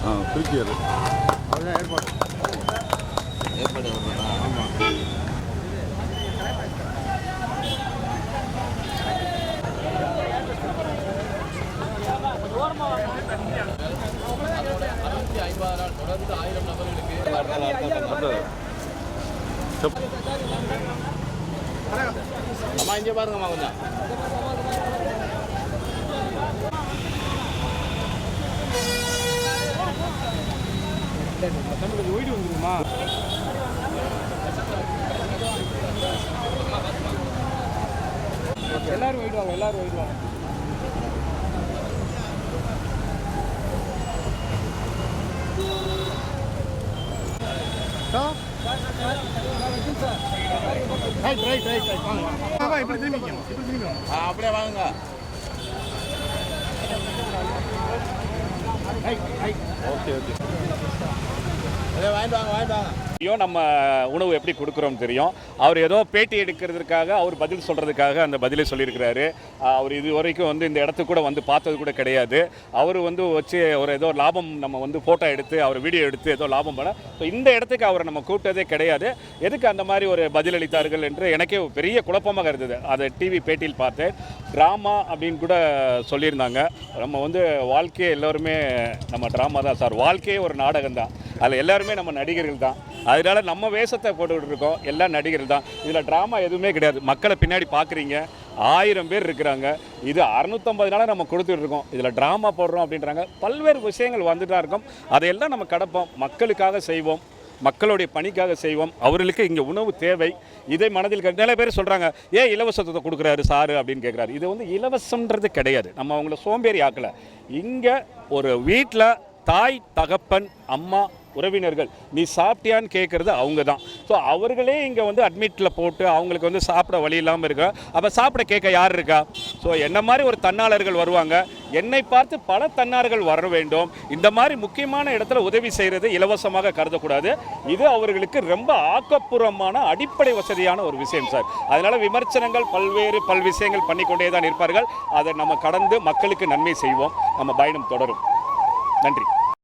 திருச்சியார் அதுதான் ஏற்பாடு ஆமாம். தொடர்ந்து 1000 நபர்களுக்கு அம்மா இங்கே பாருங்கம்மா கொஞ்சம் தமிழுக்கு ஓய்டு வந்துருமா எல்லாரும் போயிடுவாங்க எல்லாரும் போயிடுவாங்க இப்படி திரும்பிக்கணும் அப்படியே வாங்க ஓகே ஓகே வாங்கிட்டு வாங்க நம்ம உணவு எப்படி கொடுக்குறோம் தெரியும். அவர் ஏதோ பேட்டி எடுக்கிறதுக்காக அவர் பதில் சொல்கிறதுக்காக அந்த பதிலை சொல்லியிருக்கிறாரு. அவர் இது வரைக்கும் வந்து இந்த இடத்துக்கு கூட வந்து பார்த்தது கூட கிடையாது. அவர் வந்து வச்சு ஒரு ஏதோ லாபம் நம்ம வந்து ஃபோட்டோ எடுத்து அவர் வீடியோ எடுத்து ஏதோ லாபம் பண்ண ஸோ இந்த இடத்துக்கு அவரை நம்ம கூப்பிட்டதே கிடையாது. எதுக்கு அந்த மாதிரி ஒரு பதிலளித்தார்கள் என்று எனக்கே பெரிய குழப்பமாக இருந்தது. அதை டிவி பேட்டியில் பார்த்து ட்ராமா அப்படின்னு கூட சொல்லியிருந்தாங்க. நம்ம வந்து வாழ்க்கையே எல்லோருமே நம்ம ட்ராமா தான் சார், வாழ்க்கையே ஒரு நாடகம் தான், அதில் எல்லாருமே நம்ம நடிகர்கள் தான். அதனால நம்ம வேஷத்தை போட்டுக்கிட்டு இருக்கோம், எல்லாம் நடிகர்கள் தான். இதில் ட்ராமா எதுவுமே கிடையாது. மக்களை பின்னாடி பார்க்குறீங்க, 1000 பேர் இருக்கிறாங்க. இது 650 நாளாக நம்ம கொடுத்துட்டு இருக்கோம். இதில் ட்ராமா போடுறோம் அப்படின்றாங்க. பல்வேறு விஷயங்கள் வந்துட்டு தான் இருக்கும். அதையெல்லாம் நம்ம கடப்போம், மக்களுக்காக செய்வோம், மக்களுடைய பணிக்காக செய்வோம். அவர்களுக்கு இங்கே உணவு தேவை. இதை மனதில் நிறைய பேர் சொல்கிறாங்க, ஏன் இலவசத்தை கொடுக்குறாரு சாரு அப்படின்னு கேட்குறாரு. இது வந்து இலவசன்றது கிடையாது. நம்ம அவங்கள சோம்பேறி ஆக்கலை. இங்கே ஒரு வீட்டில் தாய் தகப்பன் அம்மா உறவினர்கள் நீ சாப்பிட்டியான்னு கேட்குறது அவங்க தான். ஸோ அவர்களே இங்கே வந்து அட்மிட்டில் போட்டு அவங்களுக்கு வந்து சாப்பிட வழி இல்லாமல் இருக்கா. அப்போ சாப்பிட கேட்க யார் இருக்கா? ஸோ என்ன மாதிரி ஒரு தன்னாளர்கள் வருவாங்க. என்னை பார்த்து பல தன்னார்கள் வர வேண்டும். இந்த மாதிரி முக்கியமான இடத்துல உதவி செய்கிறது இலவசமாக கருதக்கூடாது. இது அவர்களுக்கு ரொம்ப ஆக்கப்பூர்வமான அடிப்படை வசதியான ஒரு விஷயம் சார். அதனால் விமர்சனங்கள் பல் விஷயங்கள் பண்ணிக்கொண்டே தான் இருப்பார்கள். அதை நம்ம கடந்து மக்களுக்கு நன்மை செய்வோம். நம்ம பயணம் தொடரும். நன்றி.